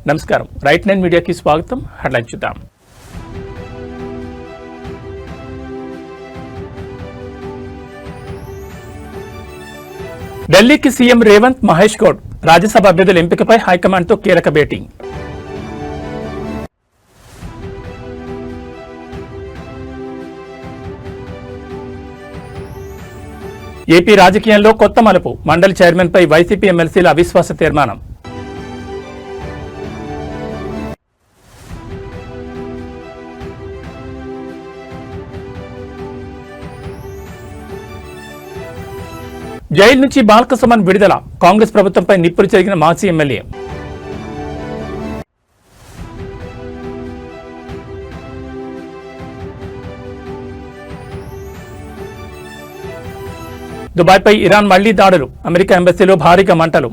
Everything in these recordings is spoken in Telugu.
నమస్కారం. రైట్ 9 మీడియాకి స్వాగతం. హెడ్లైన్ చూద్దాం. ఢిల్లీకి సీఎం రేవంత్, మహేష్ గౌడ్ రాజ్యసభ అభ్యర్థుల ఎంపికపై హైకమాండ్తో కీలక భేటీ. ఏపీ రాజకీయంలో కొత్త మలుపు. మండలి చైర్మన్పై వైసీపీ ఎమ్మెల్సీల అవిశ్వాస తీర్మానం. జైలు నుంచి బాల్కసుమన్ విడుదల. కాంగ్రెస్ ప్రభుత్వంపై నిప్పులు చెరిగిన మాజీ ఎమ్మెల్యే. దుబాయ్పై ఇరాన్ మళ్లీ దాడులు. అమెరికా ఎంబసీలో భారీగా మంటలు.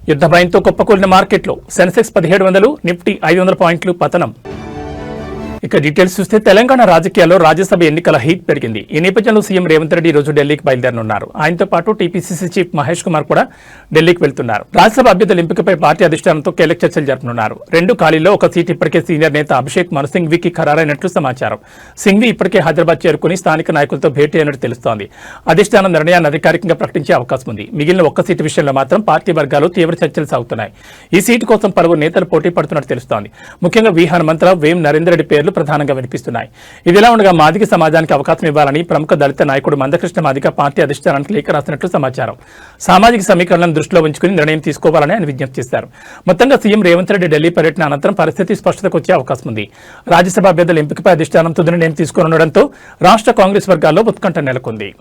యుద్ధ భయంతో కుప్పకూలిన మార్కెట్లు. సెన్సెక్స్ 1700, నిఫ్టీ 500 పాయింట్లు పతనం. ఇక డీటెయిల్స్ చూస్తే తెలంగాణ రాజకీయాల్లో రాజ్యసభ ఎన్నికల హీట్ పెరిగింది. ఈ నేపథ్యంలో సీఎం రేవంత్ రెడ్డి ఈ రోజు ఢిల్లీకి బయలుదేరనున్నారు. ఆయనతో పాటు టీపీసీసీ చీఫ్ మహేష్ కుమార్ కూడా ఢిల్లీకి వెళ్తున్నారు. రాజ్యసభ అభ్యర్థుల ఎంపికపై పార్టీ అధిష్టానంతో కీలక చర్చలు జరపనున్నారు. 2 ఖాళీల్లో ఒక సీటు ఇప్పటికే సీనియర్ నేత అభిషేక్ మను సింఘ్వీకి ఖరారైనట్లు సమాచారం. సింఘ్వీ ఇప్పటికే హైదరాబాద్ చేరుకుని స్థానిక నాయకులతో భేటీ అయినట్టు తెలుస్తోంది. అధిష్టానం నిర్ణయాన్ని అధికారికంగా ప్రకటించే అవకాశం ఉంది. మిగిలిన ఒక్క సీటు విషయంలో మాత్రం పార్టీ వర్గాలు తీవ్ర చర్చలు సాగుతున్నాయి. ఈ సీటు కోసం పలువురు నేతలు పోటీ పడుతున్నట్టు తెలుస్తోంది. ముఖ్యంగా వి హనుమంతరావు, వేం నరేందర్ రెడ్డి పేర్లు ప్రధానంగా వినిపిస్తున్నాయి. ఇదిలా ఉండగా మాదిగ సమాజానికి అవకాశం ఇవ్వాలని ప్రముఖ దళిత నాయకుడు మందకృష్ణ మాదిగ పార్టీ అధిష్టానానికి లేఖ రాసినట్లు సమాచారం. సామాజిక సమీకరణలను దృష్టిలో ఉంచుకుని నిర్ణయం తీసుకోవాలని ఆయన విజ్ఞప్తి చేశారు. మొత్తంగా సీఎం రేవంత్ రెడ్డి ఢిల్లీ పర్యటన అనంతరం పరిస్థితి స్పష్టతకు వచ్చే అవకాశం ఉంది. రాజ్యసభ అభ్యర్థుల ఎంపికపై అధిష్టానం తుది నిర్ణయం తీసుకోనుండడంతో రాష్ట్ర కాంగ్రెస్ వర్గాల్లో ఉత్కంఠ నెలకొంది.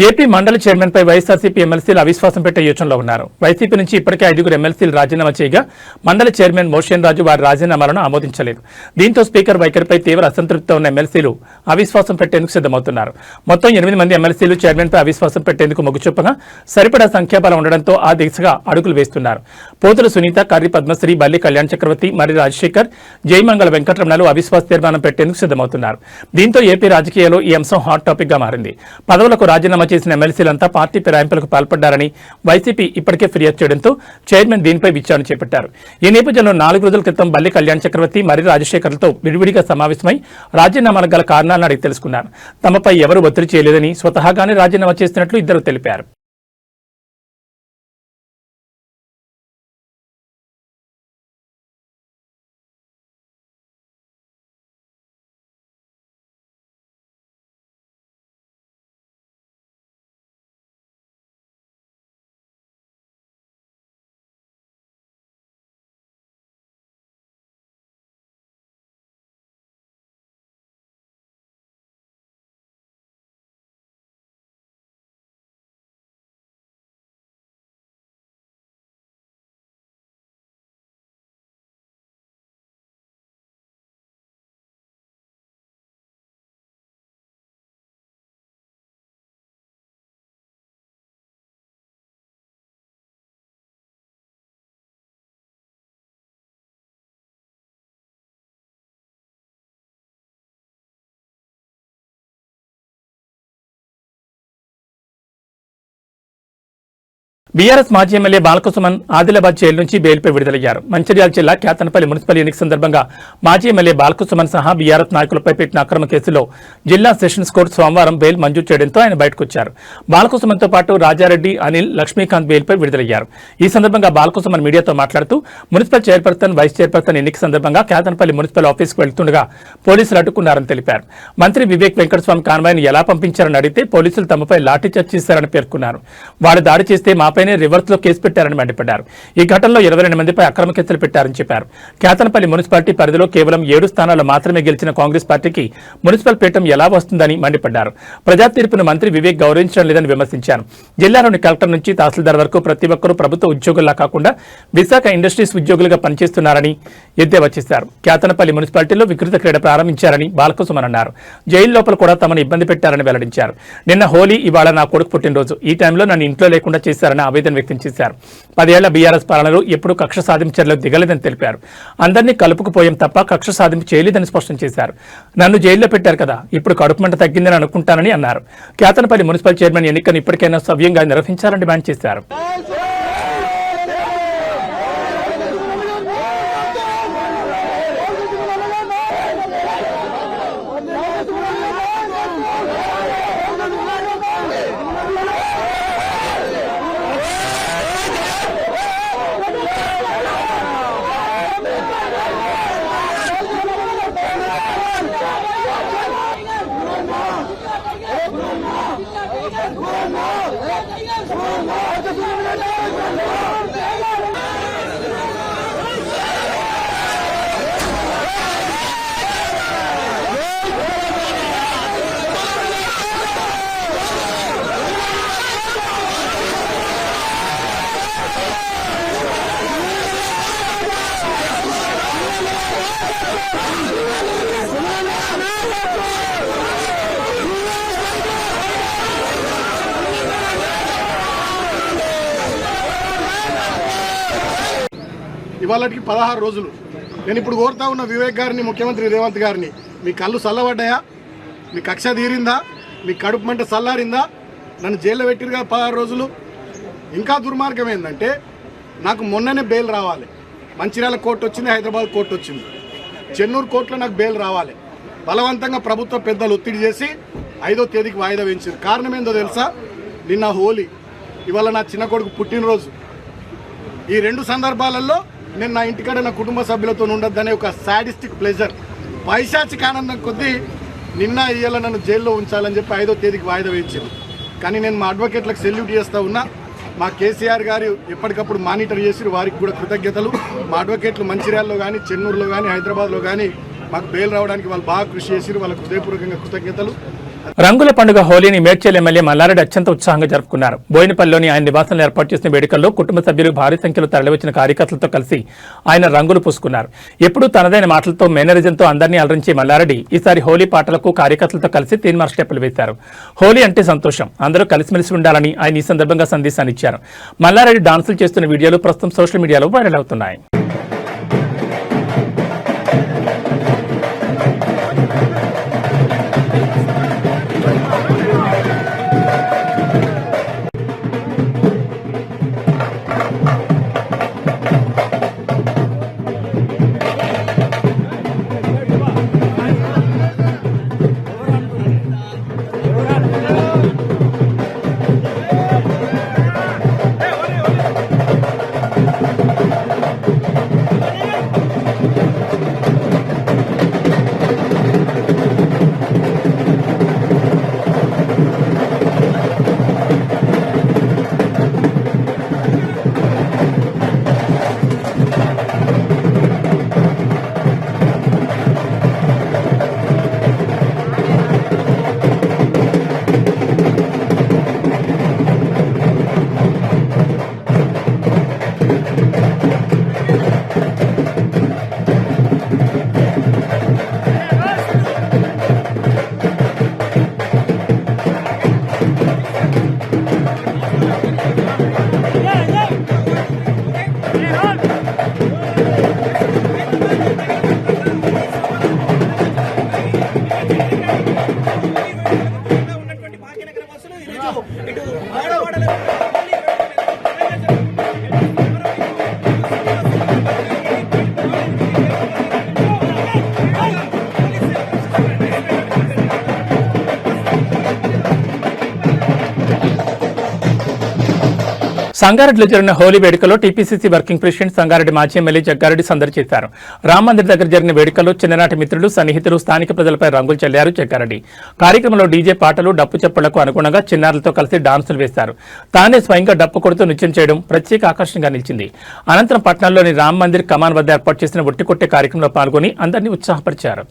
ఏపీ మండలి చైర్మన్పై వైఎస్ఆర్సీపీ ఎమ్మెల్సీలు అవిశ్వాసం పెట్టే యోచనలో ఉన్నారు. వైసీపీ నుంచి ఇప్పటికే 5 ఎమ్మెల్సీలు రాజీనామా చేయగా మండలి చైర్మన్ మోషన్ రాజు వారి రాజీనామాలను ఆమోదించలేదు. దీంతో స్పీకర్ వైఖరిపై తీవ్ర అసంతృప్తితో ఉన్న ఎమ్మెల్సీలు అవిశ్వాసం పెట్టేందుకు సిద్ధమవుతున్నారు. మొత్తం 8 మంది ఎమ్మెల్సీలు చైర్మన్పై అవిశ్వాసం పెట్టేందుకు మొగ్గు చూపగా సరిపడా సంఖ్యాబలం ఉండడంతో ఆ దిశగా అడుగులు వేస్తున్నారు. పోతుల సునీత, కర్రి పద్మశ్రీ, బల్లి కళ్యాణ్ చక్రవర్తి, మరి రాజశేఖర్, జయమంగళ వెంకటరమణలు అవిశ్వాస తీర్మానం పెట్టేందుకు సిద్ధమవుతున్నారు. దీంతో ఏపీ రాజకీయాల్లో ఈ అంశం హాట్ టాపిక్ గా మారింది. పదవులకు రాజీనామా చేసిన ఎమ్మెల్సీలంతా పార్టీ ఫిరాయింపులకు పాల్పడ్డారని వైసీపీ ఇప్పటికే ఫిర్యాదు చేయడంతో చైర్మన్ దీనిపై విచారణ చేపట్టారు. ఈ నేపథ్యంలో 4 రోజుల క్రితం బల్లి కళ్యాణ్ చక్రవర్తి, మరి రాజశేఖర్లతో విడివిడిగా సమావేశమై రాజీనామాలకు గల కారణాలను అడిగి తెలుసుకున్నారు. తమపై ఎవరూ ఒత్తిడి చేయలేదని, స్వతహాగానే రాజీనామా చేస్తున్నట్లు ఇద్దరు తెలిపారు. బీఆర్ఎస్ మాజీ ఎమ్మెల్యే బాలకసుమన్ ఆదిలాబాద్ జైలు నుంచి బెయిల్పై విడుదలయ్యారు. మంచిర్యాల జిల్లా కేతనపల్లి మున్సిపల్ ఎన్నిక సందర్భంగా మాజీ ఎమ్మెల్యే బాలకసుమన్ సహా బీఆర్ఎస్ నాయకులపై పెట్టిన అక్రమ కేసులో జిల్లా సెషన్స్ కోర్టు సోమవారం బెయిల్ మంజూరు చేయడంతో ఆయన బయటకొచ్చారు. బాలకసుమన్తో పాటు రాజారెడ్డి, అనిల్, లక్ష్మీకాంత్ బెయిల్పై విడుదలయ్యారు. ఈ సందర్భంగా బాలకసుమన్ మీడియాతో మాట్లాడుతూ మున్సిపల్ చైర్పర్సన్, వైస్ చైర్పర్సన్ ఎన్నిక సందర్భంగా కేతనపల్లి మున్సిపల్ ఆఫీసుకు వెళ్తుండగా పోలీసులు అడ్డుకున్నారని తెలిపారు. మంత్రి వివేక్ వెంకటస్వామి కాన్వాయ్ను ఎలా పంపించారని అడిగితే పోలీసులు తమపై లాఠీచార్జ్ చేశారని పేర్కొన్నారు. వారు దాడి చేస్తే మాపైనే రివర్స్ లో కేసు పెట్టారని మండిపడ్డారు. ఈ ఘటనలో 22 మందిపై అక్రమ కేసులు పెట్టారని చెప్పారు. కేతనపల్లి మున్సిపాలిటీ పరిధిలో కేవలం 7 స్థానాల్లో మాత్రమే గెలిచిన కాంగ్రెస్ పార్టీకి మున్సిపల్ పీఠం ఎలా వస్తుందని మండిపడ్డారు. ప్రజా తీర్పును మంత్రి వివేక్ గౌరవించడం లేదని విమర్శించారు. జిల్లాలోని కలెక్టర్ నుంచి తహసీల్దార్ వరకు ప్రతి ఒక్కరూ ప్రభుత్వ ఉద్యోగుల్లా కాకుండా విశాఖ ఇండస్ట్రీస్ ఉద్యోగులుగా పనిచేస్తున్నారని ఎద్దేవా చేశారు. కేతనపల్లి మున్సిపాలిటీలో వికృత క్రీడ ప్రారంభించారని బాలకసుమన్ అన్నారు. జైలు లోపల కూడా తమను ఇబ్బంది పెట్టారని వెల్లడించారు. నిన్న హోలీ, ఇవాళ నా కొడుకు పుట్టినరోజు, ఈ టైంలో నన్ను ఇంట్లో లేకుండా చేశారని ఆవేదన వ్యక్తం చేశారు. 10 ఏళ్ల బీఆర్ఎస్ పాలనలో ఎప్పుడూ కక్ష సాధించడంలో దిగలేదని తెలిపారు. అందరినీ కలుపుకుపోయాం తప్ప కక్ష సాధింపు చేయలేదని స్పష్టం చేశారు. నన్ను జైల్లో పెట్టారు కదా, ఇప్పుడు కడుపు మంట తగ్గిందని అనుకుంటానని అన్నారు. కేతనపల్లి మున్సిపల్ చైర్మన్ ఎన్నికను ఇప్పటికైనా సవ్యంగా నిర్వహించాలని డిమాండ్ చేశారు. ఇవాళకి 16 రోజులు. నేను ఇప్పుడు కోరుతా ఉన్న వివేక్ గారిని, ముఖ్యమంత్రి రేవంత్ గారిని, మీ కళ్ళు చల్లబడ్డాయా? మీ కక్ష తీరిందా? మీ కడుపు మంట చల్లారిందా? నన్ను జైల్లో పెట్టిరుగా 16 రోజులు. ఇంకా దుర్మార్గం ఏంటంటే నాకు మొన్ననే బెయిల్ రావాలి. మంచిర్యాల కోర్టు వచ్చింది, హైదరాబాద్ కోర్టు వచ్చింది, చెన్నూరు కోర్టులో నాకు బెయిల్ రావాలి. బలవంతంగా ప్రభుత్వ పెద్దలు ఒత్తిడి చేసి 5వ తేదీకి వాయిదా వేయించారు. కారణం ఏందో తెలుసా? నిన్న హోలీ, ఇవాళ నా చిన్న కొడుకు పుట్టినరోజు. ఈ 2 సందర్భాలలో నేను నా ఇంటికాడ నా కుటుంబ సభ్యులతో ఉండొద్దనే ఒక సాడిస్టిక్ ప్లెజర్, పైశాచిక ఆనందం కొద్దీ నిన్న ఇయ్యాల నన్ను జైల్లో ఉంచాలని చెప్పి 5వ తేదీకి వాయిదా వేయించారు. కానీ నేను మా అడ్వకేట్లకు సెల్యూట్ చేస్తూ ఉన్నా. మా కేసీఆర్ గారు ఎప్పటికప్పుడు మానిటర్ చేసి వారికి కూడా కృతజ్ఞతలు. మా అడ్వకేట్లు మంచిర్యాలలో కానీ, చెన్నూరులో కానీ, హైదరాబాద్లో కానీ మాకు బెయిల్ రావడానికి వాళ్ళు బాగా కృషి చేసి వాళ్ళకు హృదయపూర్వకంగా కృతజ్ఞతలు. రంగుల పండుగ హోలీని మేడ్చల్ ఎమ్మెల్యే మల్లారెడ్డి అత్యంత ఉత్సాహంగా జరుపుకున్నారు. బోయినపల్లిలోని ఆయన నివాసంలో ఏర్పాటు చేసిన వేడుకల్లో కుటుంబ సభ్యులు భారీ సంఖ్యలో తరలివచ్చిన కార్యకర్తలతో కలిసి ఆయన రంగులు పూసుకున్నారు. ఎప్పుడూ తనదైన మాటలతో, మేనరిజంతో అందరినీ అలరించే మల్లారెడ్డి ఈసారి హోలీ పాటలకు కార్యకర్తలతో కలిసి తీన్మార్ స్టెప్పులు వేశారు. హోలీ అంటే సంతోషం, అందరూ కలిసిమెలిసి ఉండాలని ఆయన ఈ సందర్భంగా సందేశాన్ని ఇచ్చారు. మల్లారెడ్డి డాన్సులు చేస్తున్న వీడియోలు ప్రస్తుతం సోషల్ మీడియాలో వైరల్ అవుతున్నాయి. సంగారెడ్డిలో జరిగిన హోలీ వేడుకలో టీపీసీసీ వర్కింగ్ ప్రెసిడెంట్ సంగారెడ్డి మాజీ ఎమ్మెల్యే జగ్గారెడ్డి సందడి చేశారు. రామ్ మందిర్ దగ్గర జరిగిన వేడుకల్లో చిన్ననాటి మిత్రులు, సన్నిహితులు, స్థానిక ప్రజలపై రంగులు చల్లారు జగ్గారెడ్డి. కార్యక్రమంలో డీజే పాటలు, డప్పు చప్పళ్లకు అనుగుణంగా చిన్నారులతో కలిసి డాన్సులు వేశారు. తానే స్వయంగా డప్పు కొడుతూ నృత్యం చేయడం ప్రత్యేక ఆకర్షణగా నిలిచింది. అనంతరం పట్టణంలోని రామ్ మందిర్ కమాన్ వద్ద ఏర్పాటు చేసిన ఒట్టి కొట్టే కార్యక్రమంలో పాల్గొని అందరినీ ఉత్సాహపరిచారు.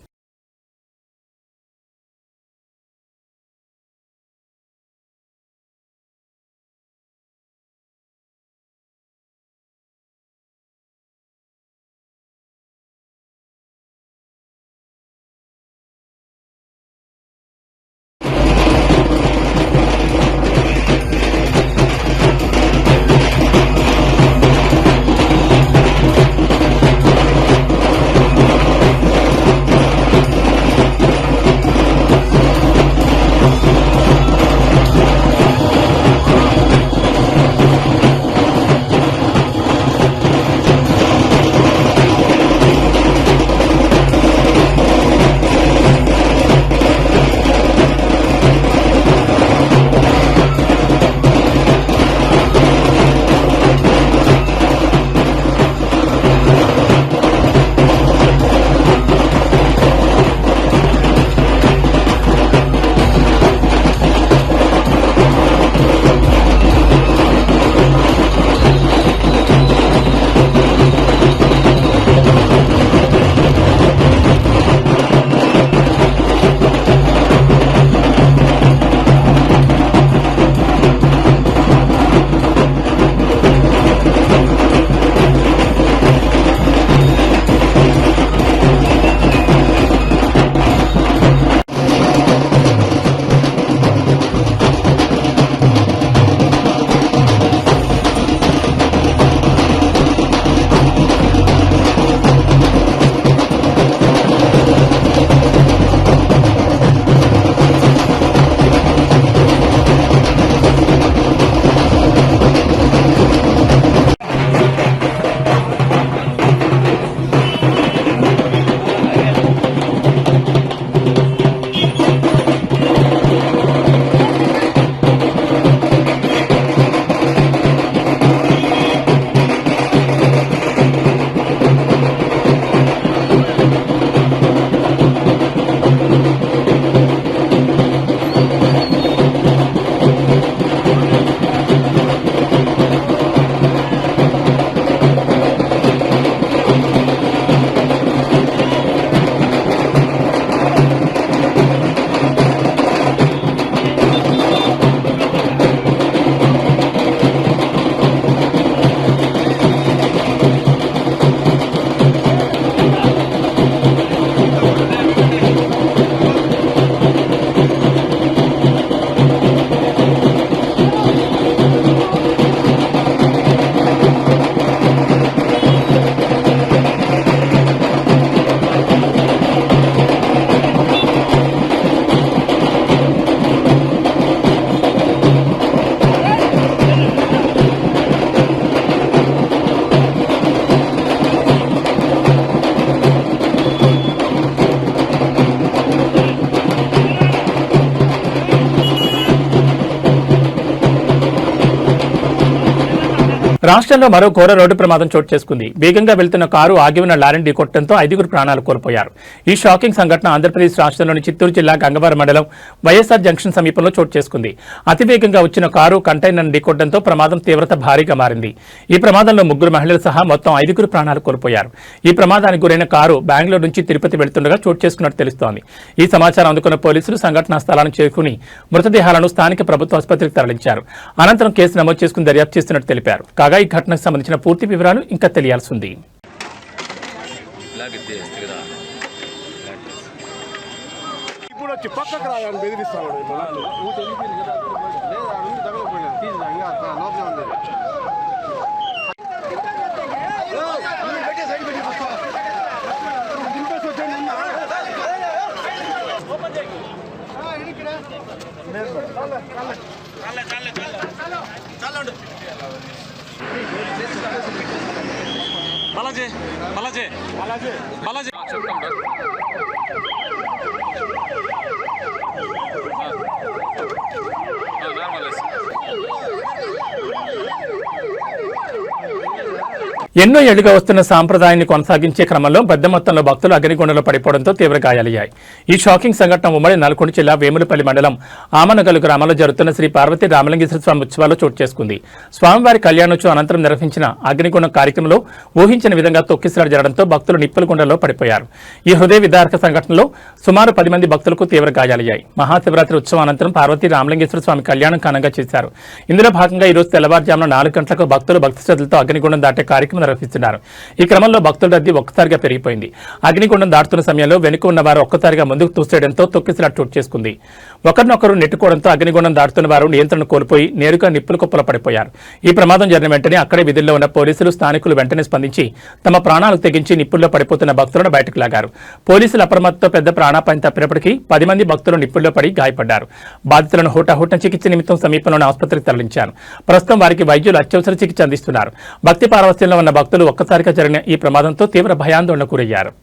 రాష్ట్రంలో మరో ఘోర రోడ్డు ప్రమాదం చోటు చేసుకుంది. వేగంగా వెళ్తున్న కారు ఆగి ఉన్న లారీని ఢీకొట్టడంతో 5గురు ప్రాణాలు కోల్పోయారు. ఈ షాకింగ్ సంఘటన ఆంధ్రప్రదేశ్ రాష్ట్రంలోని చిత్తూరు జిల్లా గంగవరం మండలం వైఎస్ఆర్ జంక్షన్ సమీపంలో చోటు చేసుకుంది. అతివేగంగా వచ్చిన కారు కంటైనర్ను ఢీకొట్టడంతో ప్రమాదం తీవ్రత భారీగా మారింది. ఈ ప్రమాదంలో 3 మహిళలు సహా మొత్తం 5గురు ప్రాణాలు కోల్పోయారు. ఈ ప్రమాదానికి గురైన కారు బెంగళూరు నుంచి తిరుపతి వెళ్తుండగా చోటు చేసుకున్నట్టు తెలుస్తోంది. ఈ సమాచారం అందుకున్న పోలీసులు సంఘటనా స్థలానికి చేరుకుని మృతదేహాలను స్థానిక ప్రభుత్వ ఆసుపత్రికి తరలించారు. అనంతరం కేసు నమోదు చేసుకుని దర్యాప్తు చేస్తున్నట్టు తెలిపారు. కాగా ఈ ఘటనకు సంబంధించిన పూర్తి వివరాలు ఇంకా తెలియాల్సి ఉంది. బాలాజీ బాలాజీ బాలాజీ బాలాజీ చెప్తాం నార్మల్ ఎన్నో ఏళ్లుగా వస్తున్న సాంప్రదాయాన్ని కొనసాగించే క్రమంలో పెద్ద మొత్తంలో భక్తులు అగ్నిగుండంలో పడిపోవడంతో తీవ్ర గాయాలయ్యాయి. ఈ షాకింగ్ సంఘటన ఉమ్మడి నల్గొండ జిల్లా వేములపల్లి మండలం ఆమనగల్లు గ్రామంలో జరుగుతున్న శ్రీ పార్వతీ రామలింగేశ్వర స్వామి ఉత్సవాల్లో చోటు చేసుకుంది. స్వామివారి కళ్యాణోత్సవం అనంతరం నిర్వహించిన అగ్నిగుండం కార్యక్రమంలో ఊహించిన విధంగా తొక్కిసలాట జరగడంతో భక్తులు నిప్పుల గుండంలో పడిపోయారు. ఈ హృదయ విదారక సంఘటనలో సుమారు 10 మంది భక్తులకు తీవ్ర గాయాలయ్యాయి. మహాశివరాత్రి ఉత్సవం అనంతరం పార్వతీ రామలింగేశ్వర స్వామి కళ్యాణం ఘనంగా చేశారు. ఇందులో భాగంగా ఈ రోజు తెల్లవారుజామున 4 గంటలకు భక్తులు భక్తి శ్రద్ధలతో అగ్నిగుండం దాటే కార్యక్రమం నిర్వహిస్తున్నారు. ఈ క్రమంలో భక్తుల రద్దీ ఒక్కసారిగా పెరిగిపోయింది. అగ్నిగుండం దాటుతున్న సమయంలో వెనుక ఉన్న వారు ఒక్కసారిగా ముందుకు తోసేయడంతో తొక్కిసలాట చోటు చేసుకుంది. ఒకరినొకరు నెట్టుకోవడంతో అగ్నిగుండం దాటుతున్న వారు నియంత్రణ కోల్పోయి నేరుగా నిప్పుల కుప్పలో పడిపోయారు. ఈ ప్రమాదం జరిగిన వెంటనే అక్కడే విధుల్లో ఉన్న పోలీసులు స్థానికులు వెంటనే స్పందించి తమ ప్రాణాలు తెగించి నిప్పుల్లో పడిపోతున్న భక్తులను బయటకు లాగారు. పోలీసులు అప్రమత్తతో పెద్ద ప్రాణాపాయం తప్పినప్పటికీ 10 మంది భక్తులు నిప్పుల్లో పడి గాయపడ్డారు. బాధితులను హుటాహుటిన చికిత్స నిమిత్తం సమీపంలోని ఆసుపత్రికి తరలించారు. ప్రస్తుతం వారికి వైద్యులు అత్యవసర చికిత్స అందిస్తున్నారు. భక్తి పారవస్యంలో ఉన్న భక్తులు ఒక్కసారిగా జరిగిన ఈ ప్రమాదంతో తీవ్ర భయాందోళనకు గురయ్యారు.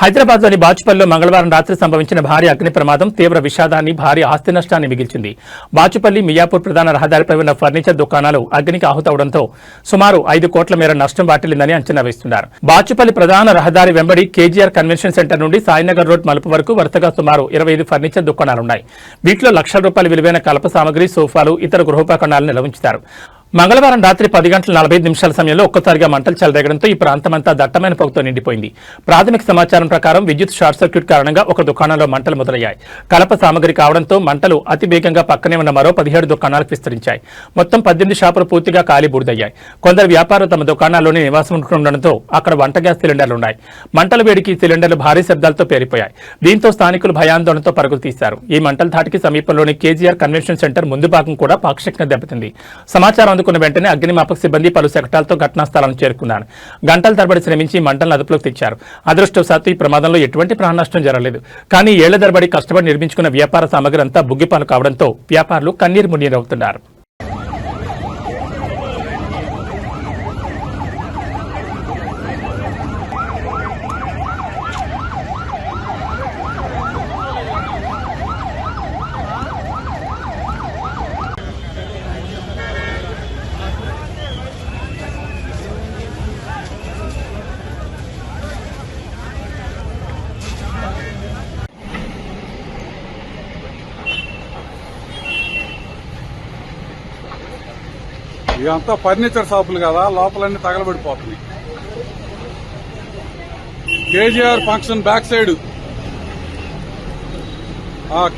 హైదరాబాద్ లోని బాచుపల్లిలో మంగళవారం రాత్రి సంభవించిన భారీ అగ్ని ప్రమాదం తీవ్ర విషాదాన్ని, భారీ ఆస్తి నష్టాన్ని మిగిల్చింది. బాచుపల్లి మియాపూర్ ప్రధాన రహదారిపై ఉన్న ఫర్నిచర్ దుకాణాలు అగ్నికి ఆహుతవడంతో సుమారు 5 కోట్ల మేర నష్టం వాటిల్లిందని అంచనా వేస్తున్నారు. బాచుపల్లి ప్రధాన రహదారి వెంబడి కేజీఆర్ కన్వెన్షన్ సెంటర్ నుండి సాయినగర్ రోడ్ మలుపు వరకు వరుసగా సుమారు 25 ఫర్నిచర్ దుకాణాలున్నాయి. వీటిలో లక్షల రూపాయల విలువైన కలప సామగ్రి, సోఫాలు, ఇతర గృహోపకరణాలను నిల్వ ఉంచుతారు. మంగళవారం రాత్రి 10 గంటల 45 నిమిషాల సమయంలో ఒక్కసారిగా మంటలు చెలరేగడంతో ఈ ప్రాంతమంతా దట్టమైన పొగతో నిండిపోయింది. ప్రాథమిక సమాచారం ప్రకారం విద్యుత్ షార్ట్ సర్క్యూట్ కారణంగా ఒక దుకాణంలో మంటలు మొదలయ్యాయి. కలప సామగ్రి కావడంతో మంటలు అతి వేగంగా పక్కనే ఉన్న మరో 17 దుకాణాలకు విస్తరించాయి. మొత్తం 18 షాపులు పూర్తిగా కాలి బూడిదయ్యాయి. కొందరు వ్యాపారులు తమ దుకాణాల్లోనే నివాసం ఉంటుండటంతో అక్కడ వంట గ్యాస్ సిలిండర్లున్నాయి. మంటల వేడికి సిలిండర్లు భారీ శబ్దాలతో పేలిపోయాయి. దీంతో స్థానికులు భయాందోళనతో పరుగులు తీశారు. ఈ మంటల ధాటికి సమీపంలోని కేజీఆర్ కన్వెన్షన్ సెంటర్ ముందు భాగం కూడా పాక్షికంగా దెబ్బతింది. సమాచారం అందుకున్న వెంటనే అగ్నిమాపక సిబ్బంది పలు శకటాలతో ఘటనా స్థలాన్ని చేరుకున్నారు. గంటల తరబడి శ్రమించి మంటలను అదుపులోకి తెచ్చారు. అదృష్టవశాత్తు ఈ ప్రమాదంలో ఎటువంటి ప్రాణ నష్టం జరగలేదు. కానీ ఏళ్ల తరబడి కష్టపడి నిర్మించుకున్న వ్యాపార సామగ్రి అంతా బుగ్గిపాలు కావడంతో వ్యాపారులు కన్నీరు మున్నీరవుతున్నారు. ఇదంతా ఫర్నిచర్ షాపులు కదా, లోపలన్నీ తగలబడిపోతున్నాయి. KGR function back side,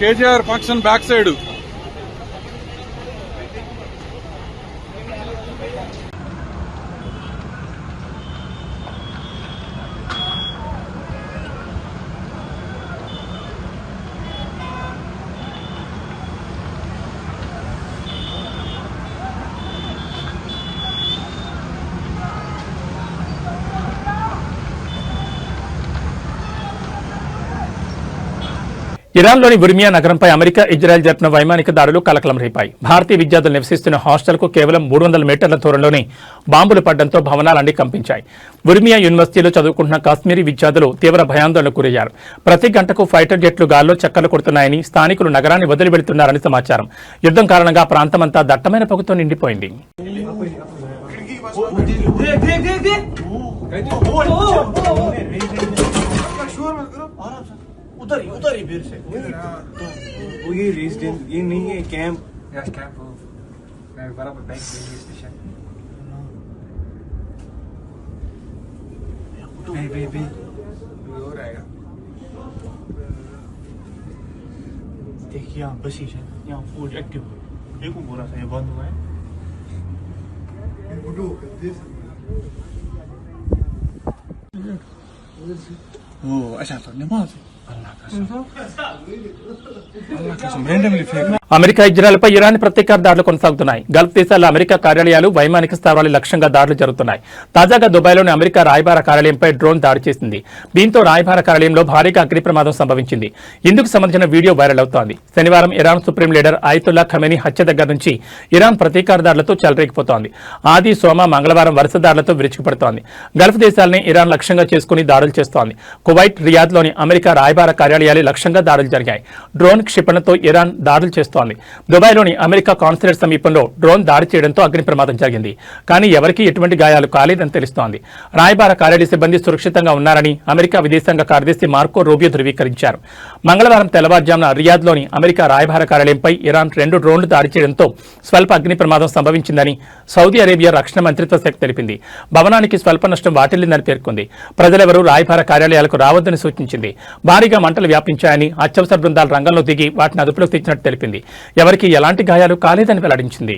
KGR function back side ఇరాన్లోని ఉర్మియా నగరంపై అమెరికా, ఇజ్రాయెల్ జరిపిన వైమానిక దాడులు కలకలం రేపాయి. భారతీయ విద్యార్థులు నివసిస్తున్న హాస్టల్కు కేవలం 300 మీటర్ల దూరంలోనే బాంబులు పడడంతో భవనాలన్నీ కంపించాయి. ఉర్మియా యూనివర్సిటీలో చదువుకుంటున్న కాశ్మీరీ విద్యార్థులు తీవ్ర భయాందోళనకు గురయ్యారు. ప్రతి గంటకు ఫైటర్ జెట్లు గాల్లో చక్కర్లు కొడుతున్నాయని, స్థానికులు నగరాన్ని వదిలి వెళుతున్నారని సమాచారం. యుద్ధం కారణంగా ప్రాంతమంతా దట్టమైన పొగతో నిండిపోయింది. उधर ही फिर से वो ये रेजिडेंस ये नहीं है कैंप यस कैंप मैं बराबर बैक रेलवे स्टेशन बे हो रहेगा देखिए यहाँ बसी है, यहाँ फुल एक्टिव है. देखो पूरा सा ये बंद हुआ है. Oh, अच्छा तो नमाज अल्लाह कसम अल्लाह कसम randomly फेंक అమెరికా ఇజ్రాయెల్పై ఇరాన్ ప్రతీకార దాడులు కొనసాగుతున్నాయి. గల్ఫ్ దేశాల్లో అమెరికా కార్యాలయాలు, వైమానిక స్థావరాలు లక్ష్యంగా దాడులు జరుగుతున్నాయి. తాజాగా దుబాయ్లోని అమెరికా రాయబార కార్యాలయంపై డ్రోన్ దాడి చేసింది. దీంతో రాయబార కార్యాలయంలో భారీగా అగ్ని ప్రమాదం సంభవించింది. ఇందుకు సంబంధించిన వీడియో వైరల్ అవుతోంది. శనివారం Iran supreme leader Ayatollah Khamenei హత్య దగ్గర నుంచి ఇరాన్ ప్రతీకార దాడులతో చెలరేగిపోతోంది. ఆది, సోమ, మంగళవారం వరుస దాడులతో విరుచుకుపడుతోంది. గల్ఫ్ దేశాలని ఇరాన్ లక్ష్యంగా చేసుకుని దాడులు చేస్తోంది. కువైట్, రియాద్లోని అమెరికా రాయబార కార్యాలయాలు లక్ష్యంగా దాడులు జరిగాయి. డ్రోన్ క్షిపణితో ఇరాన్ దాడులు చేస్తోంది. దుబాయ్లోని అమెరికా కాన్సులేట్ సమీపంలో డ్రోన్ దాడి చేయడంతో అగ్ని ప్రమాదం జరిగింది. కానీ ఎవరికీ ఎటువంటి గాయాలు కాలేదని తెలుస్తోంది. రాయబార కార్యాలయ సిబ్బంది సురక్షితంగా ఉన్నారని అమెరికా విదేశాంగ కార్యదర్శి మార్కో రూబియో ధృవీకరించారు. మంగళవారం తెల్లవారుజామున రియాద్లోని అమెరికా రాయబార కార్యాలయంపై ఇరాన్ 2 డ్రోన్లు దాడి చేయడంతో స్వల్ప అగ్ని ప్రమాదం సంభవించిందని సౌదీ అరేబియా రక్షణ మంత్రిత్వ శాఖ తెలిపింది. భవనానికి స్వల్ప నష్టం వాటిల్లిందని పేర్కొంది. ప్రజలెవరూ రాయబార కార్యాలయాలకు రావద్దని సూచించింది. భారీగా మంటలు వ్యాపించాయని అత్యవసర బృందాలు రంగంలో దిగి వాటిని అదుపులోకి తెచ్చినట్టు తెలిపింది. ఎవరికీ ఎలాంటి గాయాలు కాలేదని వెల్లడించింది.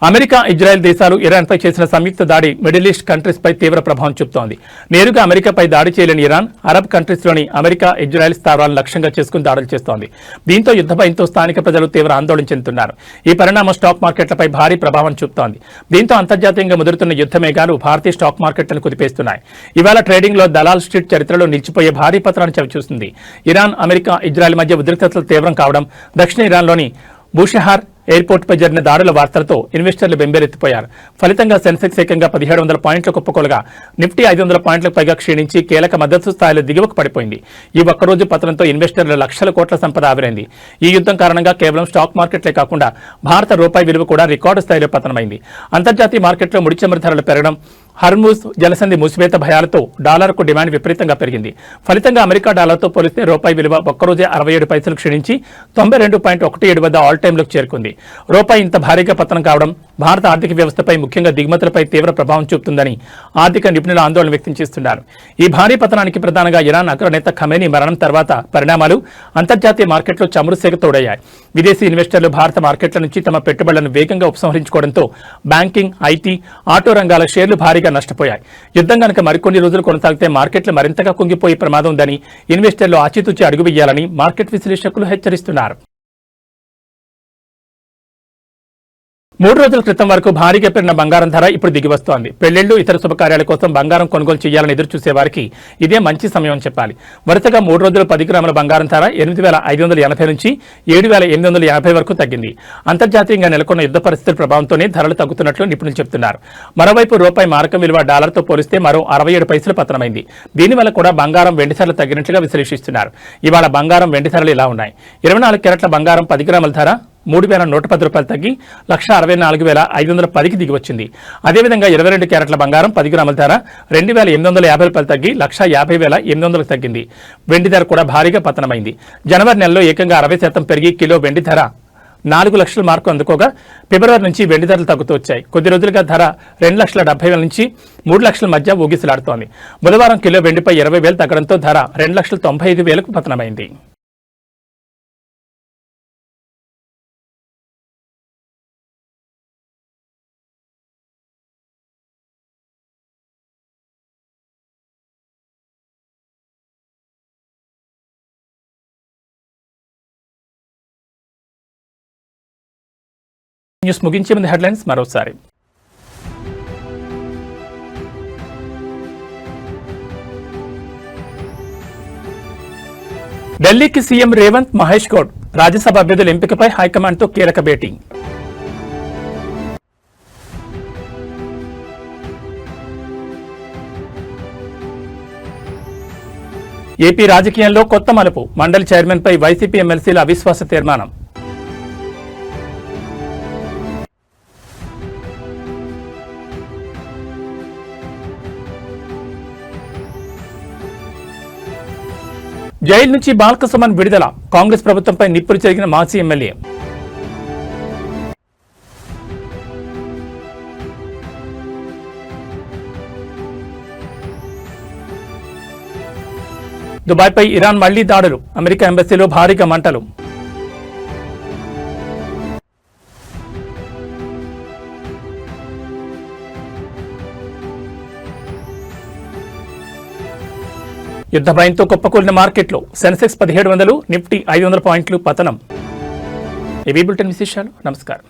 అమెరికా, ఇజ్రాయెల్ దేశాలు ఇరాన్పై చేసిన సంయుక్త దాడి మిడిల్ ఈస్ట్ కంట్రీస్ పై తీవ్ర ప్రభావం చూపుతోంది. నేరుగా అమెరికాపై దాడి చేయలేని ఇరాన్ అరబ్ కంట్రీస్లోని అమెరికా, ఇజ్రాయెల్ స్థావరాలను లక్ష్యంగా చేసుకుని దాడులు చేస్తోంది. దీంతో యుద్ధ భయంతో స్థానిక ప్రజలు తీవ్ర ఆందోళన చెందుతున్నారు. ఈ పరిణామం స్టాక్ మార్కెట్లపై భారీ ప్రభావం చూపుతోంది. దీంతో అంతర్జాతీయంగా ముదురుతున్న యుద్ధ మేఘాలు భారతీయ స్టాక్ మార్కెట్లను కుదిపేస్తున్నాయి. ఇవాళ ట్రేడింగ్లో దలాల్ స్ట్రీట్ చరిత్రలో నిలిచిపోయే భారీ పత్రాన్ని చవిచూస్తుంది. ఇరాన్, అమెరికా, ఇజ్రాయెల్ మధ్య ఉద్రిక్తతలు తీవ్రం కావడం, దక్షిణ ఇరాన్లోని బూషెహార్ ఎయిర్పోర్టుపై జరిగిన దాడుల వార్తలతో ఇన్వెస్టర్లు బెంబేలెత్తిపోయారు. ఫలితంగా సెన్సెక్స్ ఏకంగా 1700 పాయింట్లు కుప్పకొలగా నిఫ్టీ 500 పాయింట్లకు పైగా క్షీణించి కీలక మద్దతు స్థాయిలో దిగువకు పడిపోయింది. ఈ ఒక్కరోజు పతనంతో ఇన్వెస్టర్ల లక్షల కోట్ల సంపద ఆవిరైంది. ఈ యుద్ధం కారణంగా కేవలం స్టాక్ మార్కెట్లే కాకుండా భారత రూపాయి విలువ కూడా రికార్డు స్థాయిలో పతనమైంది. అంతర్జాతీయ మార్కెట్లో ముడి చమురు ధరలు పెరగడం, హర్మూజ్ జలసంధి మూసివేత భయాలతో డాలర్కు డిమాండ్ విపరీతంగా పెరిగింది. ఫలితంగా అమెరికా డాలర్తో పోలిస్తే రూపాయి విలువ ఒక్కరోజే 67 పైసలు క్షీణించి 92.17 వద్ద ఆల్ టైంలోకి చేరుకుంది. రూపాయి ఇంత భారీగా పతనం కావడం భారత ఆర్థిక వ్యవస్థపై, ముఖ్యంగా దిగుమతులపై తీవ్ర ప్రభావం చూపుతుందని ఆర్థిక నిపుణులు ఆందోళన వ్యక్తం చేస్తున్నారు. ఈ భారీ పతనానికి ప్రధానంగా ఇరాన్ అగ్రనేత ఖమేనీ మరణం తర్వాత పరిణామాలు అంతర్జాతీయ మార్కెట్లో చమురు సేగ తోడయ్యాయి. విదేశీ ఇన్వెస్టర్లు భారత మార్కెట్ల నుంచి తమ పెట్టుబడులను వేగంగా ఉపసంహరించుకోవడంతో బ్యాంకింగ్, ఐటీ, ఆటో రంగాల షేర్లు భారీగా నష్టపోయాయి. యుద్ధం కనుక మరికొన్ని రోజులు కొనసాగితే మార్కెట్లు మరింతగా కుంగిపోయే ప్రమాదం ఉందని ఇన్వెస్టర్లు ఆచితూచి అడుగు వేయాలని మార్కెట్ విశ్లేషకులు హెచ్చరిస్తున్నారు. 3 రోజుల క్రితం వరకు భారీగా పెరిగిన బంగారం ధర ఇప్పుడు దిగివస్తోంది. పెళ్లిళ్లు, ఇతర శుభకార్యాల కోసం బంగారం కొనుగోలు చేయాలని ఎదురు చూసే వారికి ఇదే మంచి సమయం అని చెప్పాలి. వరుసగా 3 రోజులు 10 గ్రాముల బంగారం ధర 8,580 నుంచి 7,850 వరకు తగ్గింది. అంతర్జాతీయంగా నెలకొన్న యుద్ధ పరిస్థితుల ప్రభావంతోనే ధరలు తగ్గుతున్నట్లు నిపుణులు చెబుతున్నారు. మరోవైపు రూపాయి మారకం విలువ డాలర్తో పోలిస్తే మరో 67 పైసలు పతనమైంది. దీనివల్ల కూడా బంగారం, వెండి ధరలు తగ్గినట్లుగా విశ్లేషిస్తున్నారు. ఇవాళ బంగారం, వెండి ధరలు ఇలా ఉన్నాయి. 24 క్యారెట్ల బంగారం 10 గ్రాముల ధర 3,110 రూపాయలు తగ్గి 1,64,510కి దిగి వచ్చింది. అదేవిధంగా 22 క్యారెట్ల బంగారం 10 గ్రాముల ధర 2,850 రూపాయలు తగ్గి 1,50,800కి తగ్గింది. వెండి ధర కూడా భారీగా పతనమైంది. జనవరి నెలలో ఏకంగా 60% పెరిగి కిలో వెండి ధర 4 లక్షల మార్కు అందుకోగా ఫిబ్రవరి నుంచి వెండి ధరలు తగ్గుతూ వచ్చాయి. కొద్ది రోజులుగా ధర 2,70,000 నుంచి 3 లక్షల మధ్య ఊగిసలాడుతోంది. బుధవారం కిలో వెండిపై 20,000 తగ్గడంతో ధర 2,95,000కు పతనమైంది. న్యూస్ ముగించే ముందు హెడ్లైన్స్ మరోసారి. ఢిల్లీకి సీఎం రేవంత్, మహేష్ గౌడ్ రాజ్యసభ అభ్యర్థుల ఎంపికపై హైకమాండ్తో కీలక భేటీ. ఏపీ రాజకీయాల్లో కొత్త మలుపు, మండలి చైర్మన్పై వైసీపీ ఎమ్మెల్సీల అవిశ్వాస తీర్మానం. జైలు నుంచి బాల్కసుమన్ విడుదల, కాంగ్రెస్ ప్రభుత్వంపై నిప్పులు చెరిగిన మాజీ ఎమ్మెల్యే. దుబాయ్పై ఇరాన్ మళ్లీ దాడులు, అమెరికా ఎంబసీలో భారీగా మంటలు. యుద్ధ భయంతో కుప్పకూలిన మార్కెట్లో సెన్సెక్స్ 1700, నిఫ్టీ 500 పాయింట్లు పతనం. ఏబీ బులెటిన్ విశేషాలు. నమస్కారం.